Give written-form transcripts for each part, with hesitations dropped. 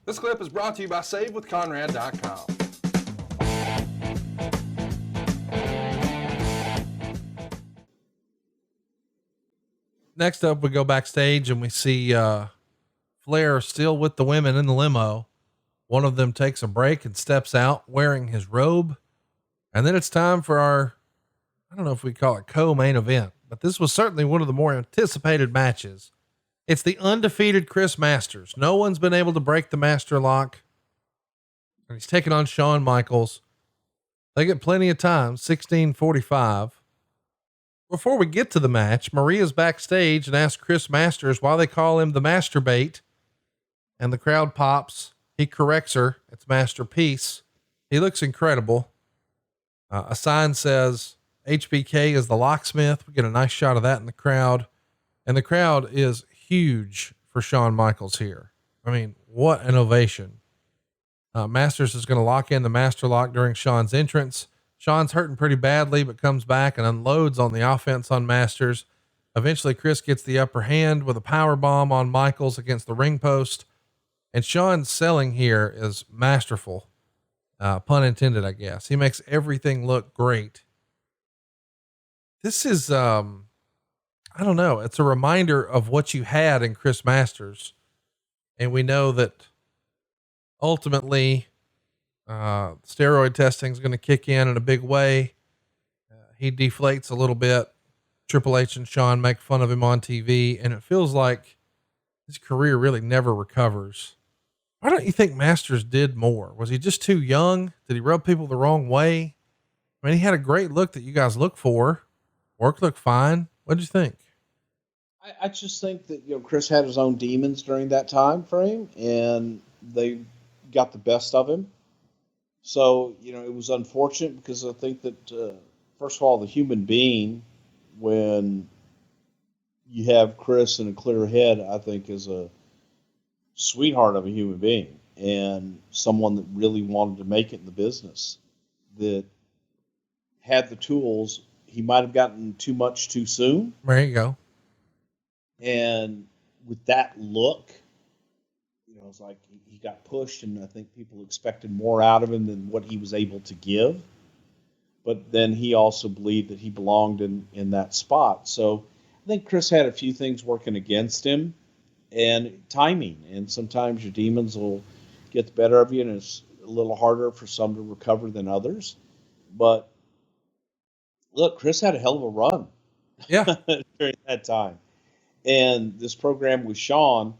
This clip is brought to you by SaveWithConrad.com. Next up, we go backstage and we see Flair still with the women in the limo. One of them takes a break and steps out wearing his robe. And then it's time for our, I don't know if we call it co-main event, but this was certainly one of the more anticipated matches. It's the undefeated Chris Masters. No one's been able to break the master lock. And he's taking on Shawn Michaels. They get plenty of time, 16:45. Before we get to the match, Maria's backstage and asks Chris Masters why they call him the Masturbate. And the crowd pops. He corrects her. It's Masterpiece. He looks incredible. A sign says HBK is the locksmith. We get a nice shot of that in the crowd. And the crowd is huge for Shawn Michaels here. I mean, what an ovation. Masters is going to lock in the master lock during Shawn's entrance. Shawn's hurting pretty badly, but comes back and unloads on the offense on Masters. Eventually Chris gets the upper hand with a power bomb on Michaels against the ring post. And Shawn's selling here is masterful. Pun intended, I guess. He makes everything look great. This is, I don't know. It's a reminder of what you had in Chris Masters. And we know that ultimately, steroid testing is going to kick in a big way. He deflates a little bit. Triple H and Shawn make fun of him on TV, and it feels like his career really never recovers. Why don't you think Masters did more? Was he just too young? Did he rub people the wrong way? I mean, he had a great look that you guys look for. Work looked fine. What'd you think? I just think that, Chris had his own demons during that time frame, and they got the best of him. So, it was unfortunate because I think that, first of all, the human being, when you have Chris in a clear head, I think is a sweetheart of a human being and someone that really wanted to make it in the business, that had the tools. He might have gotten too much too soon. There you go. And with that look, it's like he got pushed, and I think people expected more out of him than what he was able to give. But then he also believed that he belonged in that spot. So I think Chris had a few things working against him, and timing. And sometimes your demons will get the better of you, and it's a little harder for some to recover than others. But look, Chris had a hell of a run. Yeah. During that time. And this program with Shawn,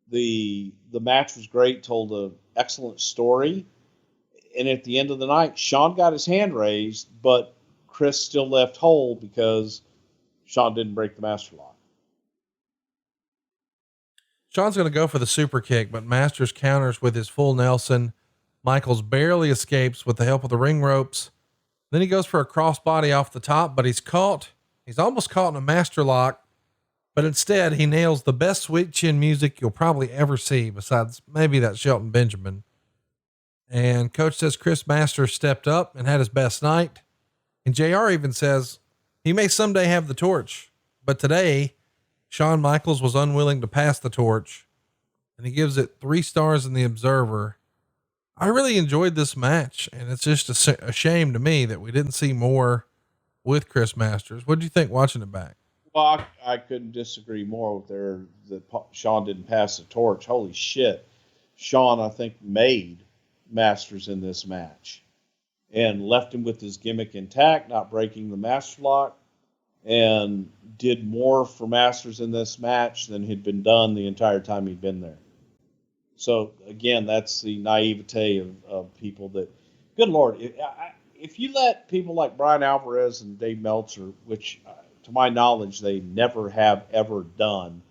the match was great, told an excellent story. And at the end of the night, Shawn got his hand raised, but Chris still left whole because Shawn didn't break the master lock. Shawn's going to go for the super kick, but Masters counters with his full Nelson. Michaels barely escapes with the help of the ring ropes. Then he goes for a crossbody off the top, but he's caught. He's almost caught in a master lock, but instead he nails the best sweet chin music you'll probably ever see, besides maybe that Shelton Benjamin. And coach says Chris Masters stepped up and had his best night. And JR even says he may someday have the torch, but today Shawn Michaels was unwilling to pass the torch, and he gives it 3 stars in the Observer. I really enjoyed this match, and it's just a shame to me that we didn't see more with Chris Masters. What did you think watching it back? Well, I couldn't disagree more with that Shawn didn't pass the torch. Holy shit. Shawn, I think, made Masters in this match and left him with his gimmick intact, not breaking the master lock, and did more for Masters in this match than had been done the entire time he'd been there. So again, that's the naivete of people that, good Lord, if you let people like Brian Alvarez and Dave Meltzer, which to my knowledge, they never have ever done,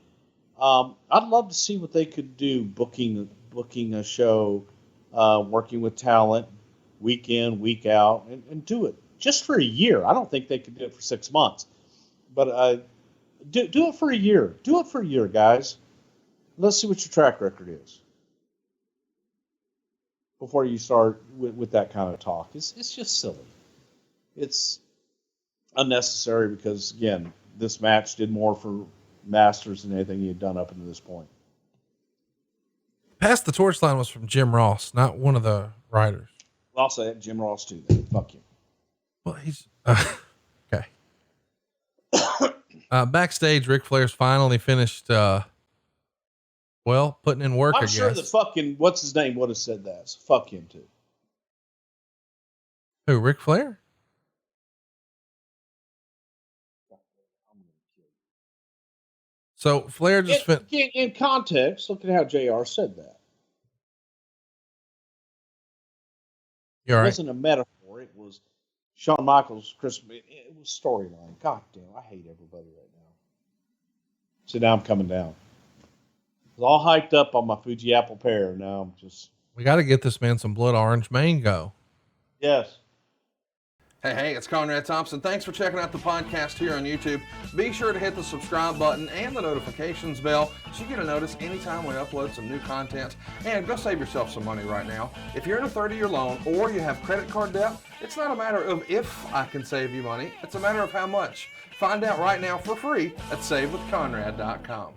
I'd love to see what they could do booking a show, working with talent week in, week out, and do it just for a year. I don't think they could do it for 6 months, but do it for a year. Do it for a year, guys. Let's see what your track record is before you start with that kind of talk. It's just silly. It's unnecessary because, again, this match did more for Masters than anything he had done up until this point. Pass the Torch line was from Jim Ross, not one of the writers. I'll say it, Jim Ross too. Then. Fuck you. Well, he's okay. Backstage, Ric Flair's finally finished, putting in work. I'm sure the fucking, what's his name would have said that. So fuck him too. Who, Ric Flair? So Flair just in context, look at how JR said that. You're right. It wasn't a metaphor. It was Shawn Michaels, Chris. It was storyline. God damn, I hate everybody right now. So now I'm coming down. I was all hyped up on my Fuji apple pear. Now I'm just. We got to get this man some blood orange mango. Yes. Hey, it's Conrad Thompson. Thanks for checking out the podcast here on YouTube. Be sure to hit the subscribe button and the notifications bell so you get a notice anytime we upload some new content. And go save yourself some money right now. If you're in a 30-year loan or you have credit card debt, it's not a matter of if I can save you money. It's a matter of how much. Find out right now for free at SaveWithConrad.com.